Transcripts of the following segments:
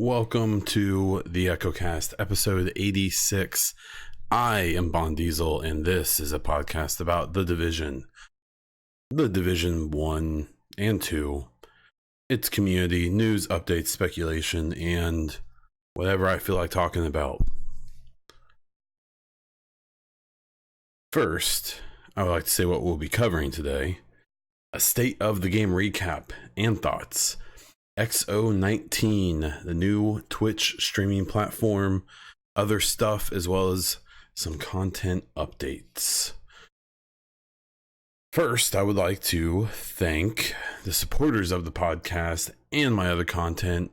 Welcome to the EchoCast, episode 86. I am Bon Diesel, and this is a podcast about the Division 1 and 2, its community, news, updates, speculation, and whatever I feel like talking about. First, I would like to say what we'll be covering today: a state of the game recap and thoughts, XO19, the new Twitch streaming platform, other stuff, as well as some content updates. First, I would like to thank the supporters of the podcast and my other content: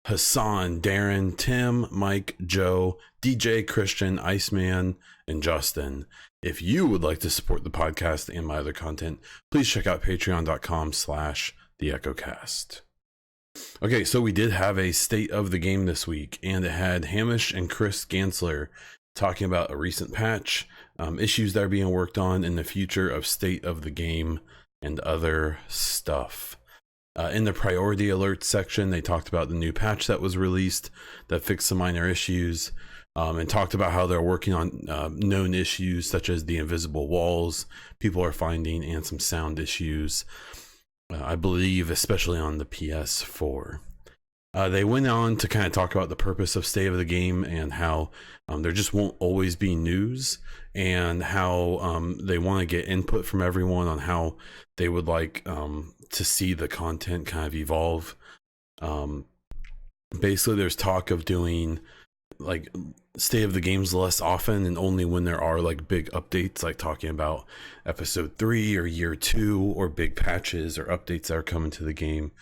Hassan, Darren, Tim, Mike, Joe, DJ, Christian, Iceman, and Justin. If you would like to support the podcast and my other content, please check out patreon.com/the EchoCast. Okay, so we did have a state of the game this week, and it had Hamish and Chris Gansler talking about a recent patch, issues that are being worked on in the future of state of the game, and other stuff. In the priority alert section, they talked about the new patch that was released that fixed some minor issues, and talked about how they're working on known issues such as the invisible walls people are finding and some sound issues. I believe especially on the PS4. They went on to kind of talk about the purpose of state of the game and how there just won't always be news, and how they want to get input from everyone on how they would like to see the content kind of evolve. Basically, there's talk of doing like state of the games less often and only when there are like big updates, like talking about episode 3 or year 2 or big patches or updates that are coming to the game,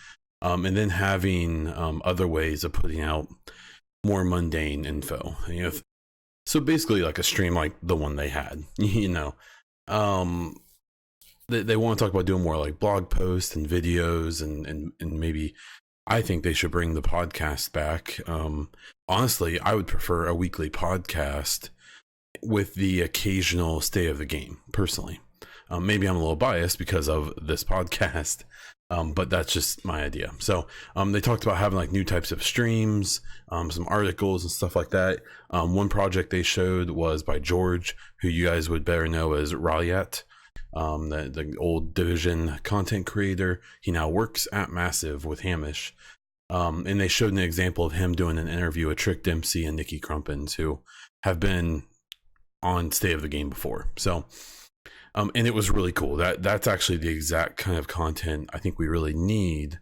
and then having other ways of putting out more mundane info, so basically like a stream like the one they had. They want to talk about doing more like blog posts and videos, and maybe I think they should bring the podcast back. Honestly, I would prefer a weekly podcast with the occasional state of the game, personally. Maybe I'm a little biased because of this podcast, but that's just my idea. So they talked about having like new types of streams, some articles and stuff like that. One project they showed was by George, who you guys would better know as Rayat, the old Division content creator. He now works at Massive with Hamish. And they showed an example of him doing an interview with Trick Dempsey and Nikki Crumpins, who have been on State of the Game before. So, and it was really cool. That's actually the exact kind of content I think we really need.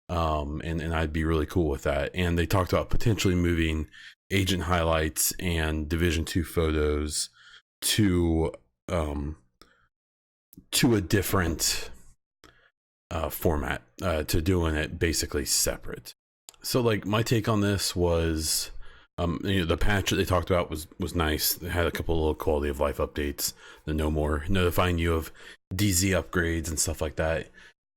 And I'd be really cool with that. And they talked about potentially moving agent highlights and Division 2 photos to a different format, to doing it basically separate. So like my take on this was, the patch that they talked about was nice. It had a couple of little quality of life updates, the no more notifying you of DZ upgrades and stuff like that.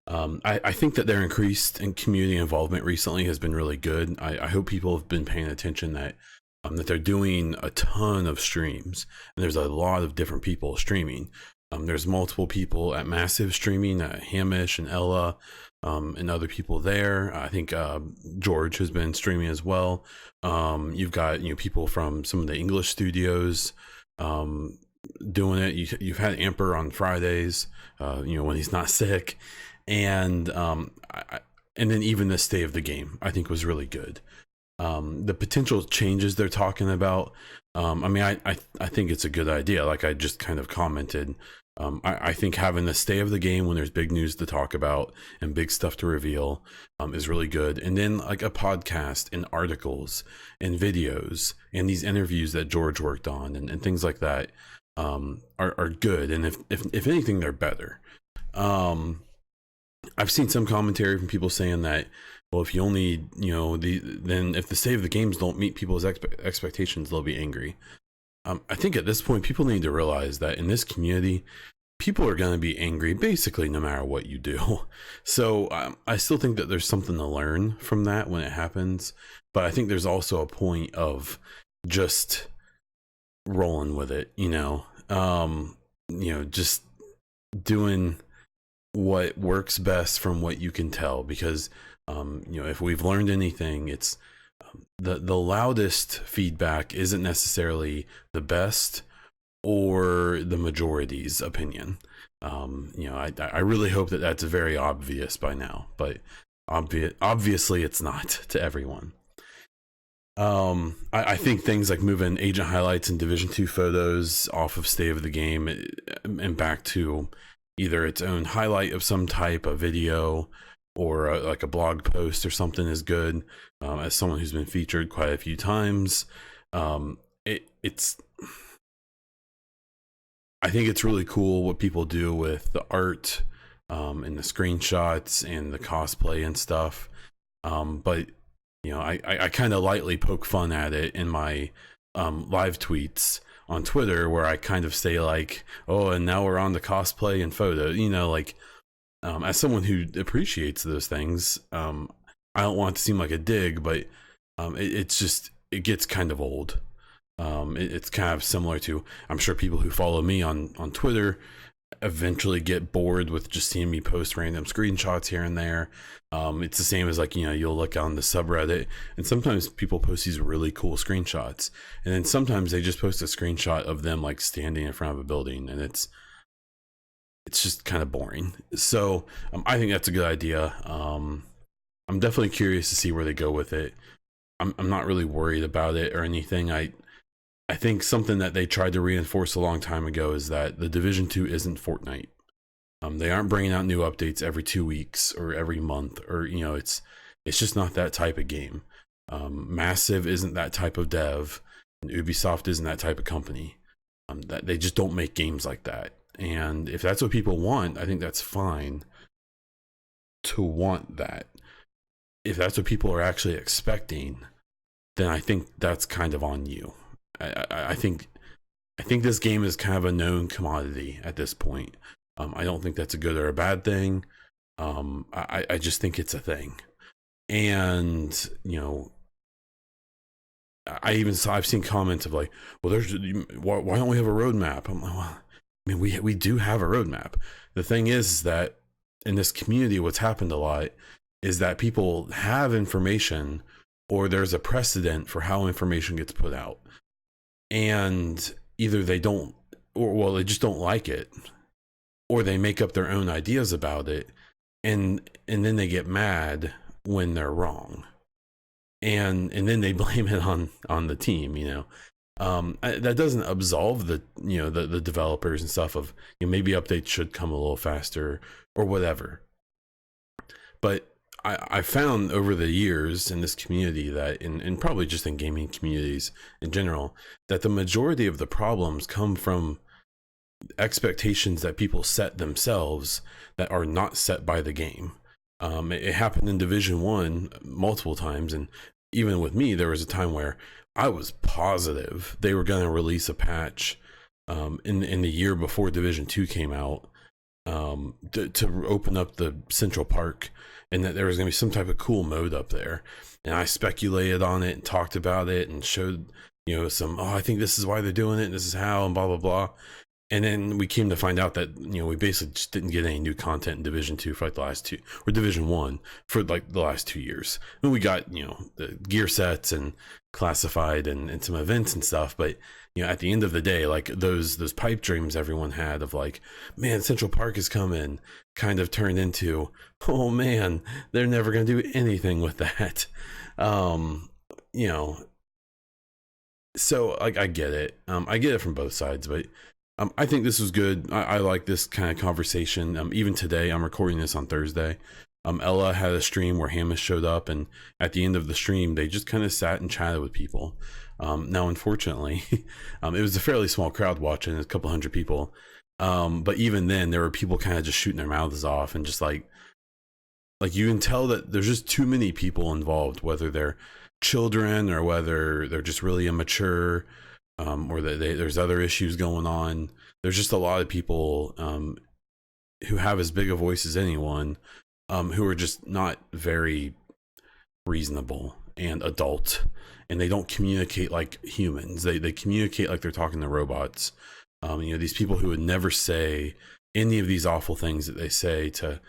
I think that their increased in community involvement recently has been really good. I hope people have been paying attention that they're doing a ton of streams, and there's a lot of different people streaming. There's multiple people at Massive streaming, Hamish and Ella, and other people there. I think George has been streaming as well. You've got people from some of the English studios doing it. You've had Amper on Fridays, when he's not sick, and then even the state of the game I think was really good. The potential changes they're talking about, I think it's a good idea. Like I just kind of commented, I think having the stay of the game when there's big news to talk about and big stuff to reveal is really good. And then like a podcast and articles and videos and these interviews that George worked on and things like that are good. And if anything, they're better. I've seen some commentary from people saying that, well, if you only, then if the state of the games don't meet people's expectations, they'll be angry. I think at this point, people need to realize that in this community, people are going to be angry basically no matter what you do. So I still think that there's something to learn from that when it happens. But I think there's also a point of just rolling with it, just doing what works best from what you can tell, because If we've learned anything, it's the loudest feedback isn't necessarily the best or the majority's opinion. I really hope that that's very obvious by now, but obviously it's not to everyone. I think things like moving agent highlights and Division 2 photos off of state of the game and back to either its own highlight of some type, a video, or like a blog post or something is good. As someone who's been featured quite a few times, it's I think it's really cool what people do with the art and the screenshots and the cosplay and stuff. But I kind of lightly poke fun at it in my live tweets on Twitter, where I kind of say like, oh, and now we're on the cosplay and photo, as someone who appreciates those things, I don't want it to seem like a dig, but it gets kind of old. It's kind of similar to, I'm sure people who follow me on Twitter eventually get bored with just seeing me post random screenshots here and there. It's the same as like, you'll look on the subreddit and sometimes people post these really cool screenshots, and then sometimes they just post a screenshot of them like standing in front of a building, and it's just kind of boring. So I think that's a good idea. I'm definitely curious to see where they go with it. I'm not really worried about it or anything. I think something that they tried to reinforce a long time ago is that the Division 2 isn't Fortnite. They aren't bringing out new updates every 2 weeks or every month, or it's just not that type of game. Massive isn't that type of dev, and Ubisoft isn't that type of company. That they just don't make games like that. And if that's what people want, I think that's fine to want that. If that's what people are actually expecting, then I think that's kind of on you. I think this game is kind of a known commodity at this point. I don't think that's a good or a bad thing. I just think it's a thing. And I've seen comments of like, well, why don't we have a roadmap? I'm like, well, I mean, we do have a roadmap. The thing is that in this community, what's happened a lot is that people have information, or there's a precedent for how information gets put out, and either they don't, or well, they just don't like it, or they make up their own ideas about it, and then they get mad when they're wrong, and then they blame it on the team. That doesn't absolve the the developers and stuff of maybe updates should come a little faster or whatever. But I found over the years in this community that and probably just in gaming communities in general, that the majority of the problems come from expectations that people set themselves that are not set by the game. It happened in Division 1 multiple times, and even with me, there was a time where I was positive they were going to release a patch in the year before Division 2 came out, to open up the Central Park, and that there was going to be some type of cool mode up there. And I speculated on it and talked about it and showed I think this is why they're doing it and this is how, and blah blah blah. And then we came to find out that we basically just didn't get any new content in Division 2 for like the last 2, or Division 1 for like the last 2 years. And we got the gear sets and classified and some events and stuff, but at the end of the day, like those pipe dreams everyone had of like, man, Central Park is coming, kind of turned into, oh man, they're never going to do anything with that. So like I get it. I get it from both sides, but I think this was good. I like this kind of conversation. Even today, I'm recording this on Thursday. Ella had a stream where Hamas showed up, and at the end of the stream, they just kind of sat and chatted with people. Now, unfortunately, it was a fairly small crowd watching, a couple hundred people. But even then, there were people kind of just shooting their mouths off, and just like you can tell that there's just too many people involved, whether they're children or whether they're just really immature, or that there's other issues going on. There's just a lot of people who have as big a voice as anyone, who are just not very reasonable and adult, and they don't communicate like humans. They communicate like they're talking to robots. These people who would never say any of these awful things that they say to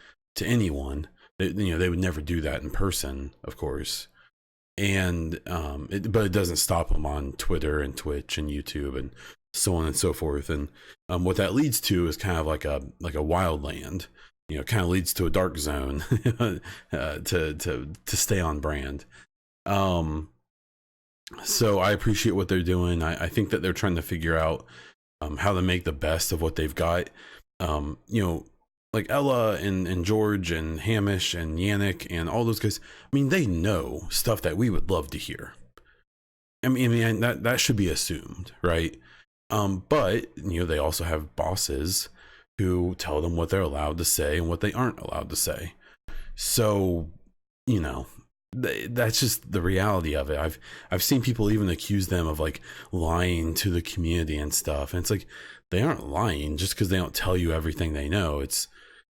anyone, they would never do that in person, of course. And but it doesn't stop them on Twitter and Twitch and YouTube and so on and so forth. And what that leads to is kind of like a wildland. Kind of leads to a dark zone to stay on brand. So I appreciate what they're doing. I think that they're trying to figure out how to make the best of what they've got. Like Ella and George and Hamish and Yannick and all those guys. I mean, they know stuff that we would love to hear. I mean that should be assumed, right? But they also have bosses who tell them what they're allowed to say and what they aren't allowed to say. So, that's just the reality of it. I've seen people even accuse them of like lying to the community and stuff, and it's like they aren't lying just because they don't tell you everything they know. It's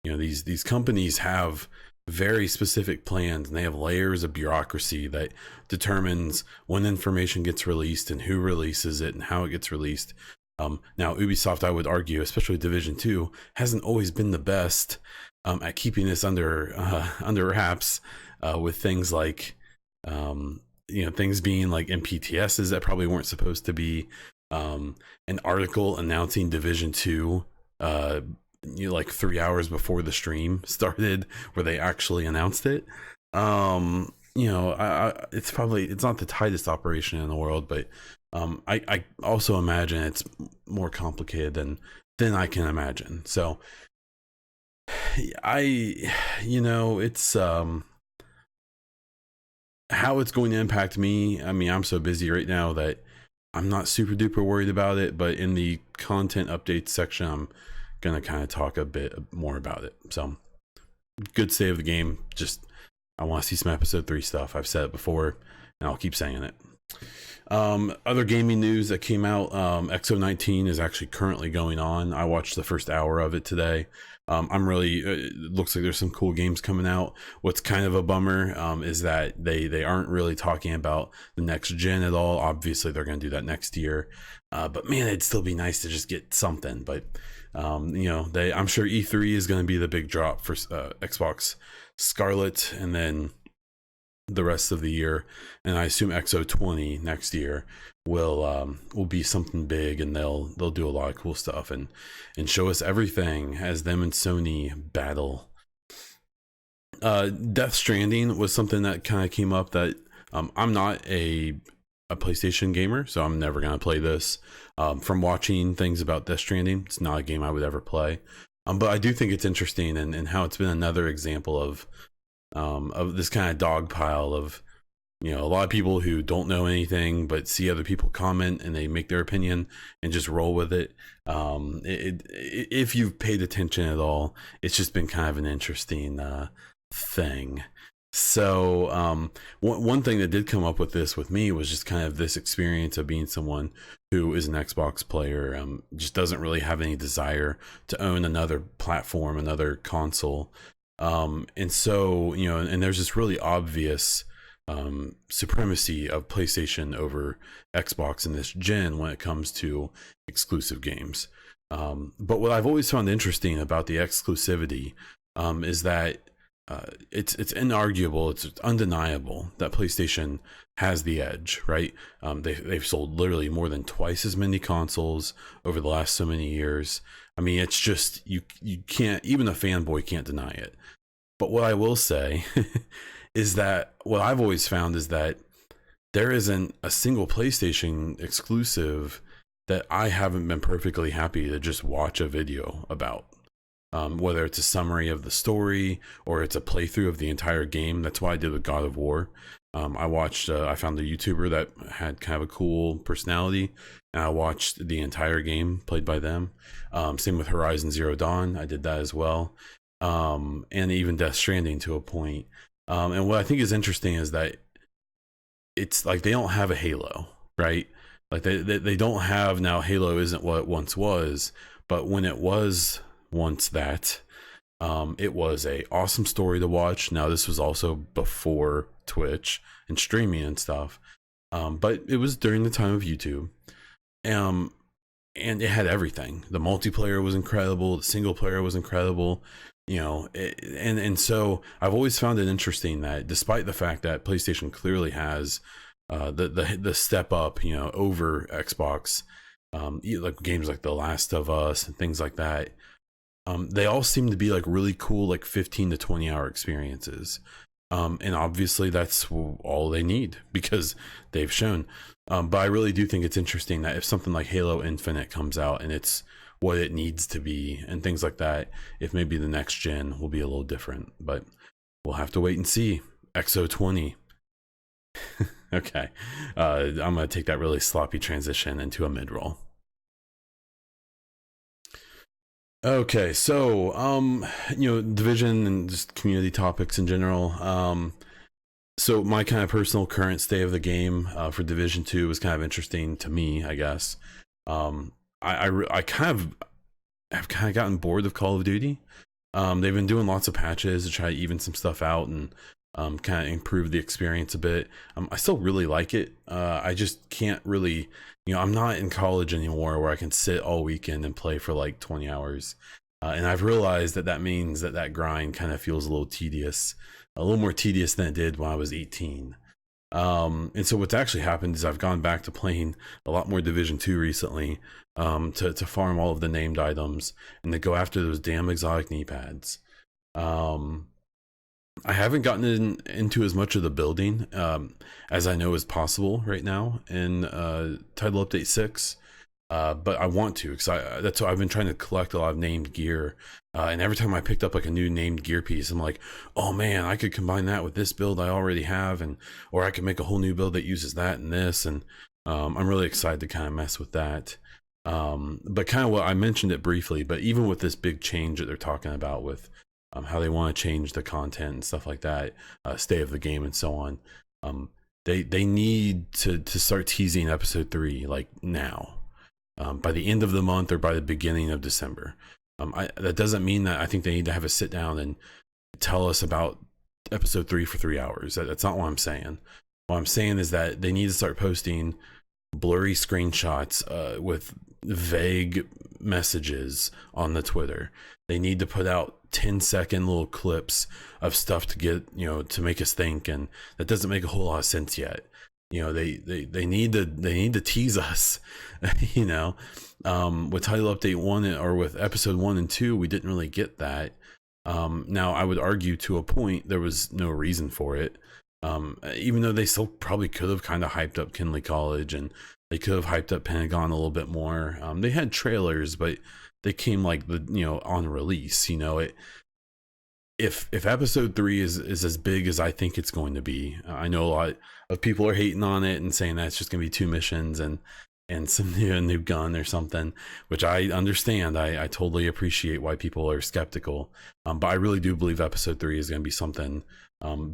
these companies have very specific plans, and they have layers of bureaucracy that determines when information gets released and who releases it and how it gets released. Now Ubisoft, I would argue, especially Division 2, hasn't always been the best at keeping this under wraps, with things like things being like MPTSs that probably weren't supposed to be, an article announcing Division 2 like 3 hours before the stream started where they actually announced it. It's not the tightest operation in the world, but I also imagine it's more complicated than I can imagine. So it's how it's going to impact me. I mean, I'm so busy right now that I'm not super duper worried about it, but in the content updates section, I'm gonna kind of talk a bit more about it. So good save of the game. Just I want to see some episode 3 stuff. I've said it before and I'll keep saying it. Other gaming news that came out, XO19 is actually currently going on. I watched the first hour of it today. I'm really it looks like there's some cool games coming out. What's kind of a bummer is that they aren't really talking about the next gen at all. Obviously they're going to do that next year, but man, it'd still be nice to just get something. But I'm sure E3 is going to be the big drop for Xbox Scarlet, and then the rest of the year, and I assume XO20 next year will be something big, and they'll do a lot of cool stuff and show us everything as them and Sony battle. Death Stranding was something that kind of came up that I'm not a PlayStation gamer, so I'm never gonna play this. From watching things about Death Stranding, it's not a game I would ever play, but I do think it's interesting, and how it's been another example of this kind of dog pile of a lot of people who don't know anything but see other people comment and they make their opinion and just roll with it. If you've paid attention at all, it's just been kind of an interesting thing. So one thing that did come up with this with me was just kind of this experience of being someone who is an Xbox player, just doesn't really have any desire to own another platform, another console. And so, and there's this really obvious supremacy of PlayStation over Xbox in this gen when it comes to exclusive games. But what I've always found interesting about the exclusivity is that it's inarguable, it's undeniable that PlayStation has the edge, right? They've sold literally more than twice as many consoles over the last so many years. I mean, it's just you can't, even a fanboy can't deny it. But what I will say is that what I've always found is that there isn't a single PlayStation exclusive that I haven't been perfectly happy to just watch a video about. Whether it's a summary of the story or it's a playthrough of the entire game. That's why I did with God of War. I found a YouTuber that had kind of a cool personality, and I watched the entire game played by them. Same with Horizon Zero Dawn. I did that as well. And even Death Stranding to a point. And what I think is interesting is that it's like they don't have a Halo, right? Like they don't have, now Halo isn't what it once was, but when it was once that, it was a awesome story to watch. Now this was also before Twitch and streaming and stuff, but it was during the time of YouTube, and it had everything. The multiplayer was incredible, the single player was incredible. And so I've always found it interesting that despite the fact that PlayStation clearly has the step up, over Xbox, like games like The Last of Us and things like that, they all seem to be like really cool, like 15 to 20 hour experiences. And obviously that's all they need because they've shown. But I really do think it's interesting that if something like Halo Infinite comes out and it's what it needs to be and things like that, if maybe the next gen will be a little different. But we'll have to wait and see. XO 20. Okay. I'm going to take that really sloppy transition into a mid roll. Okay, so division and just community topics in general. So my kind of personal current state of the game for Division 2 was kind of interesting to me, I guess. I kind of have kind of gotten bored of Call of Duty. They've been doing lots of patches to try to even some stuff out and kind of improve the experience a bit. I still really like it. I just can't really, I'm not in college anymore where I can sit all weekend and play for like 20 hours. And I've realized that means that grind kind of feels a little more tedious than it did when I was 18. And so what's actually happened is I've gone back to playing a lot more Division 2 recently, to farm all of the named items and to go after those damn exotic knee pads. I haven't gotten into as much of the building as I know is possible right now in Title Update 6. But I want to, because that's what I've been trying to collect a lot of named gear. And every time I picked up like a new named gear piece, I'm like, oh man, I could combine that with this build I already have, or I could make a whole new build that uses that and this. And I'm really excited to kind of mess with that. But kind of what I mentioned it briefly, but even with this big change that they're talking about with how they want to change the content and stuff like that, state of the game and so on, they need to start teasing episode 3 like now. By the end of the month or by the beginning of December. That doesn't mean that I think they need to have a sit down and tell us about episode 3 for 3 hours. That's not what I'm saying. What I'm saying is that they need to start posting blurry screenshots with vague messages on the Twitter. They need to put out 10-second little clips of stuff to get, to make us think, and that doesn't make a whole lot of sense yet. They need to tease us. With Title Update 1 or with episode 1 and 2, we didn't really get that. Now I would argue to a point there was no reason for it, even though they still probably could have kind of hyped up Kinley College and they could have hyped up Pentagon a little bit more. They had trailers, but they came like on release. If episode 3 is as big as I think it's going to be, I know a lot of people are hating on it and saying that it's just going to be 2 missions and some new gun or something, which I understand. I totally appreciate why people are skeptical, but I really do believe episode 3 is going to be something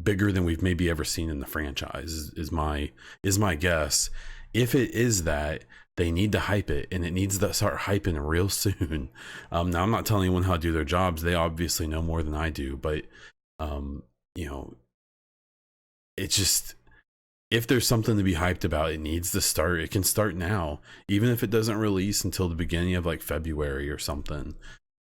bigger than we've maybe ever seen in the franchise. Is my guess. If it is that, they need to hype it, and it needs to start hyping real soon. Now, I'm not telling anyone how to do their jobs. They obviously know more than I do, but it's just, if there's something to be hyped about, it needs to start. It can start now, even if it doesn't release until the beginning of like February or something.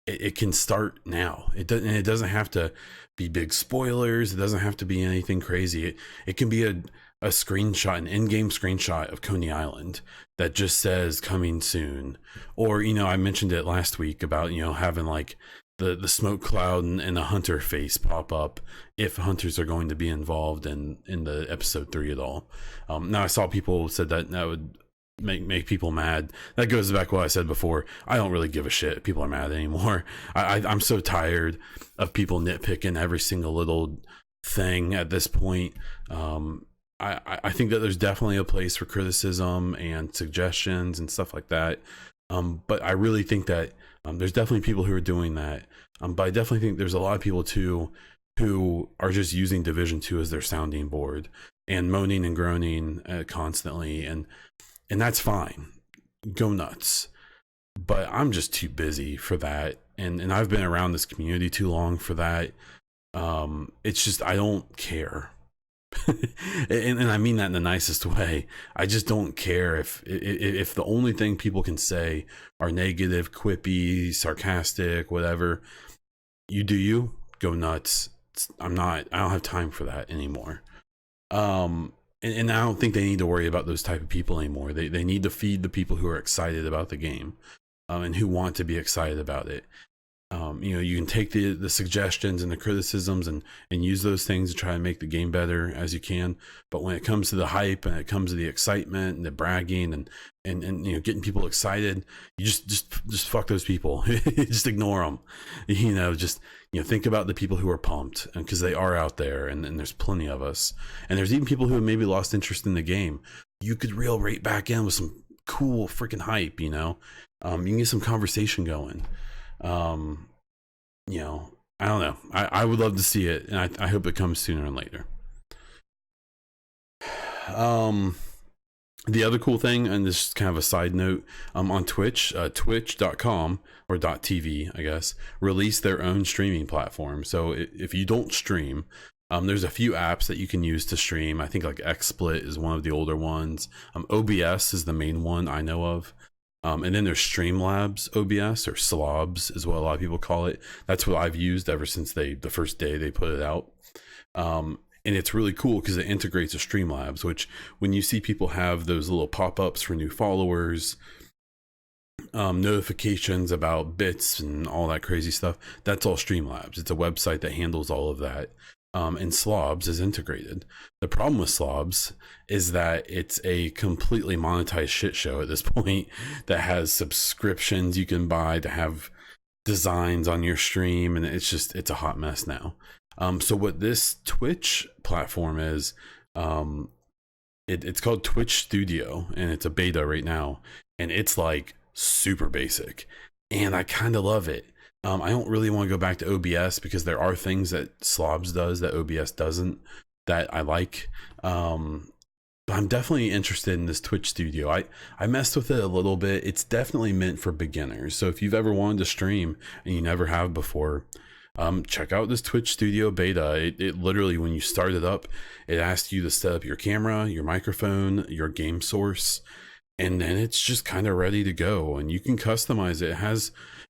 It can start now. It doesn't have to be big spoilers. It doesn't have to be anything crazy. It can be a screenshot, an in-game screenshot of Coney Island that just says coming soon. Or, I mentioned it last week about, having like the smoke cloud and a hunter face pop up if hunters are going to be involved in the episode 3 at all. Now I saw people said that would make people mad. That goes back to what I said before. I don't really give a shit if people are mad anymore. I'm so tired of people nitpicking every single little thing at this point. I think that there's definitely a place for criticism and suggestions and stuff like that. But I really think that there's definitely people who are doing that. But I definitely think there's a lot of people too who are just using Division 2 as their sounding board and moaning and groaning constantly. And that's fine. Go nuts. But I'm just too busy for that. And I've been around this community too long for that. It's just, I don't care. and I mean that in the nicest way. I just don't care if the only thing people can say are negative, quippy, sarcastic, whatever. You do you, go nuts. I don't have time for that anymore. And I don't think they need to worry about those type of people anymore. They need to feed the people who are excited about the game, and who want to be excited about it. You can take the suggestions and the criticisms and use those things to try and make the game better as you can. But when it comes to the hype and it comes to the excitement and the bragging and getting people excited, you just fuck those people. Just ignore them. Just think about the people who are pumped, and because they are out there, and there's plenty of us, and there's even people who have maybe lost interest in the game. You could reel right back in with some cool freaking hype. You can get some conversation going. I don't know. I would love to see it, and I hope it comes sooner and later. The other cool thing, and this is kind of a side note, on Twitch, twitch.com or .tv, I guess, released their own streaming platform. So if you don't stream, there's a few apps that you can use to stream. I think like XSplit is one of the older ones. OBS is the main one I know of. And then there's Streamlabs OBS, or Slobs is what a lot of people call it. That's what I've used ever since the first day they put it out. And it's really cool because it integrates with Streamlabs, which when you see people have those little pop-ups for new followers, notifications about bits and all that crazy stuff, that's all Streamlabs. It's a website that handles all of that. And Slobs is integrated. The problem with Slobs is that it's a completely monetized shit show at this point that has subscriptions you can buy to have designs on your stream, and it's a hot mess now. So what this Twitch platform is, it's called Twitch Studio, and it's a beta right now, and it's like super basic, and I kind of love it. I don't really want to go back to OBS because there are things that Slobs does that OBS doesn't, that I like. But I'm definitely interested in this Twitch Studio. I messed with it a little bit. It's definitely meant for beginners. So if you've ever wanted to stream and you never have before, check out this Twitch Studio beta. It literally, when you start it up, it asks you to set up your camera, your microphone, your game source, and then it's just kind of ready to go, and you can customize it.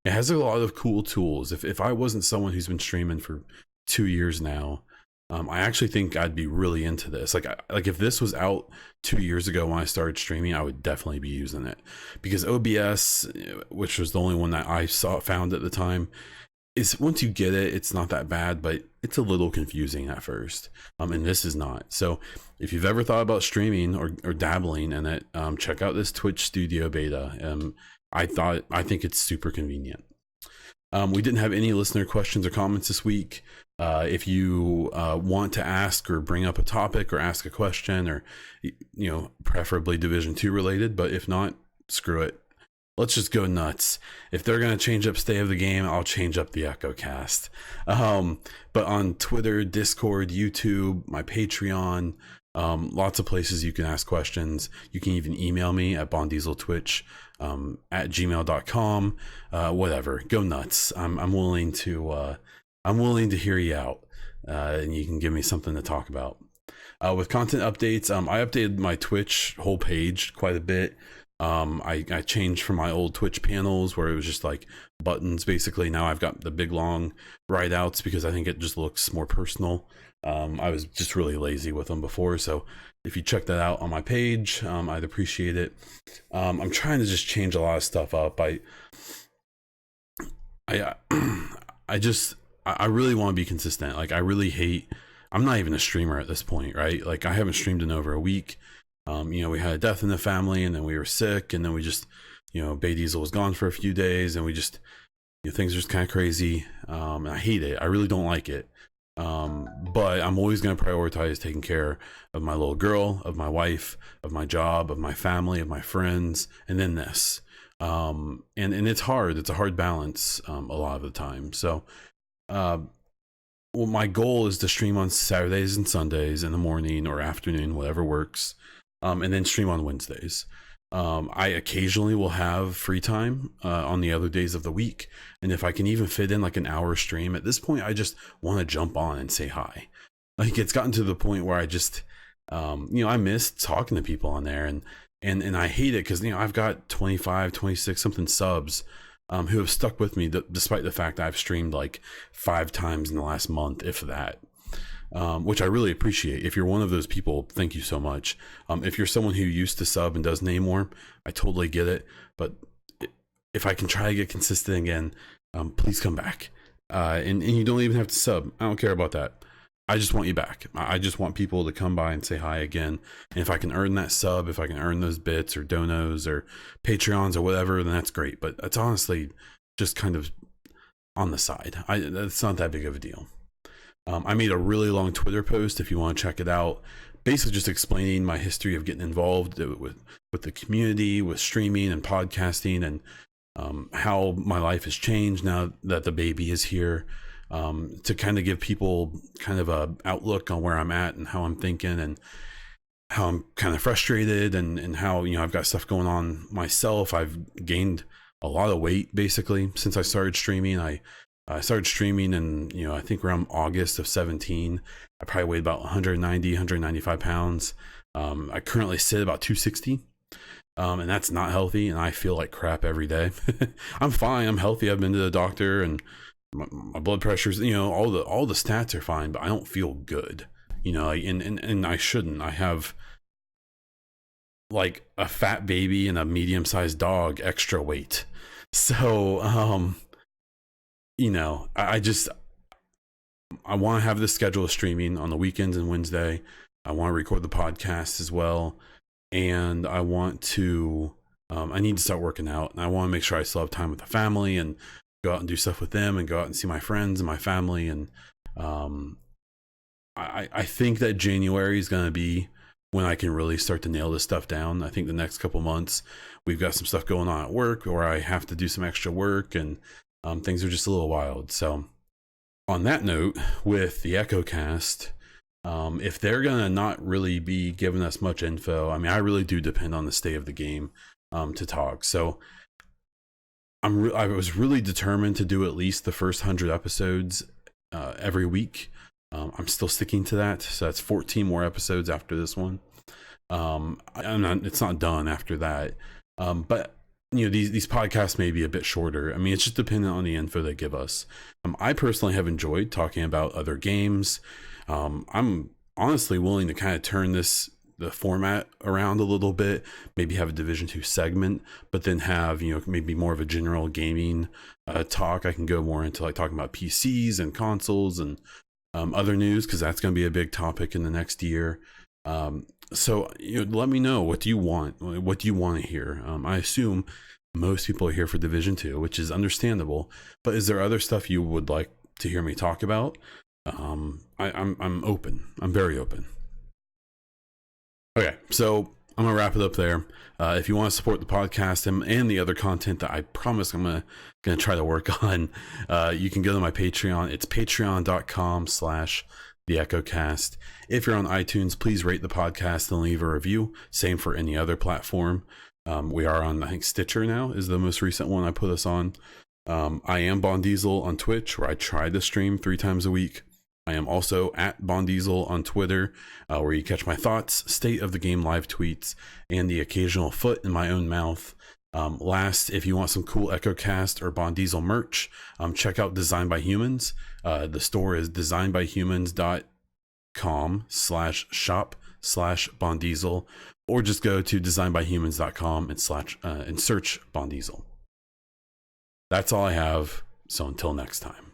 It has a lot of cool tools. If I wasn't someone who's been streaming for 2 years now, I actually think I'd be really into this. Like if this was out 2 years ago when I started streaming, I would definitely be using it, because OBS, which was the only one that I found at the time, is, once you get it, it's not that bad, but it's a little confusing at first. And this is not. So if you've ever thought about streaming or dabbling in it, check out this Twitch Studio beta. I think it's super convenient. We didn't have any listener questions or comments this week. If you want to ask or bring up a topic or ask a question, or preferably Division 2 related, but if not, screw it. Let's just go nuts. If they're going to change up State of the Game, I'll change up the EchoCast. But on Twitter, Discord, YouTube, my Patreon, lots of places you can ask questions. You can even email me at bondieseltwitch at gmail.com. Whatever, go nuts. I'm willing to hear you out, and you can give me something to talk about. With content updates, I updated my Twitch whole page quite a bit. I changed from my old Twitch panels where it was just like buttons basically. Now I've got the big long write outs because I think it just looks more personal. I was just really lazy with them before, so if you check that out on my page, I'd appreciate it. I'm trying to just change a lot of stuff up. I really want to be consistent. Like, I really hate, I'm not even a streamer at this point, right? Like, I haven't streamed in over a week. We had a death in the family, and then we were sick, and then we just, Bay Diesel was gone for a few days, and we just, things are just kind of crazy. And I hate it. I really don't like it. But I'm always going to prioritize taking care of my little girl, of my wife, of my job, of my family, of my friends, and then this. And it's hard. It's a hard balance, a lot of the time. So, well, my goal is to stream on Saturdays and Sundays in the morning or afternoon, whatever works. And then stream on Wednesdays. I occasionally will have free time on the other days of the week, and if I can even fit in like an hour stream, at this point I just want to jump on and say hi. Like, it's gotten to the point where I just I miss talking to people on there, and I hate it because I've got 25, 26 something subs, who have stuck with me despite the fact I've streamed like 5 times in the last month, if that. Which I really appreciate. If you're one of those people, thank you so much. If you're someone who used to sub and does name more, I totally get it. But if I can try to get consistent again, please come back. And you don't even have to sub. I don't care about that. I just want you back. I just want people to come by and say hi again. And if I can earn that sub, if I can earn those bits or donos or Patreons or whatever, then that's great. But it's honestly just kind of on the side. That's not that big of a deal. I made a really long Twitter post if you want to check it out. Basically just explaining my history of getting involved with the community, with streaming and podcasting, and how my life has changed now that the baby is here. To kind of give people kind of a outlook on where I'm at and how I'm thinking and how I'm kind of frustrated and how, I've got stuff going on myself. I've gained a lot of weight basically since I started streaming. I started streaming in, I think around August of 17. I probably weighed about 195 pounds. I currently sit about 260. And that's not healthy. And I feel like crap every day. I'm fine. I'm healthy. I've been to the doctor and my blood pressure's, all the stats are fine, but I don't feel good, and I shouldn't. I have like a fat baby and a medium-sized dog extra weight. So, I want to have this schedule of streaming on the weekends and Wednesday. I want to record the podcast as well. And I want to, I need to start working out, and I want to make sure I still have time with the family and go out and do stuff with them and go out and see my friends and my family. And I think that January is going to be when I can really start to nail this stuff down. I think the next couple months we've got some stuff going on at work where I have to do some extra work, and things are just a little wild. So on that note, with the EchoCast, if they're going to not really be giving us much info, I really do depend on the state of the game to talk. So I was really determined to do at least the first 100 episodes every week. I'm still sticking to that. So that's 14 more episodes after this one. It's not done after that. But these podcasts may be a bit shorter. It's just dependent on the info they give us. I personally have enjoyed talking about other games. I'm honestly willing to kind of turn the format around a little bit, maybe have a Division 2 segment, but then have, maybe more of a general gaming talk. I can go more into like talking about PCs and consoles and other news, because that's going to be a big topic in the next year. So let me know, what do you want? What do you want to hear? I assume most people are here for Division 2, which is understandable, but is there other stuff you would like to hear me talk about? I'm open. I'm very open. Okay, so I'm gonna wrap it up there. If you want to support the podcast and the other content that I promise I'm gonna try to work on, you can go to my Patreon. It's patreon.com/theechocast. If you're on iTunes, please rate the podcast and leave a review. Same for any other platform. We are on, I think, Stitcher now is the most recent one I put us on. I am Bon Diesel on Twitch, where I try to stream 3 times a week. I am also at Bon Diesel on Twitter, where you catch my thoughts, state of the game live tweets, and the occasional foot in my own mouth. Last, if you want some cool EchoCast or Bon Diesel merch, check out Designed by Humans. The store is designedbyhumans.com/shop/Bon Diesel, or just go to designedbyhumans.com and search Bon Diesel. That's all I have. So until next time.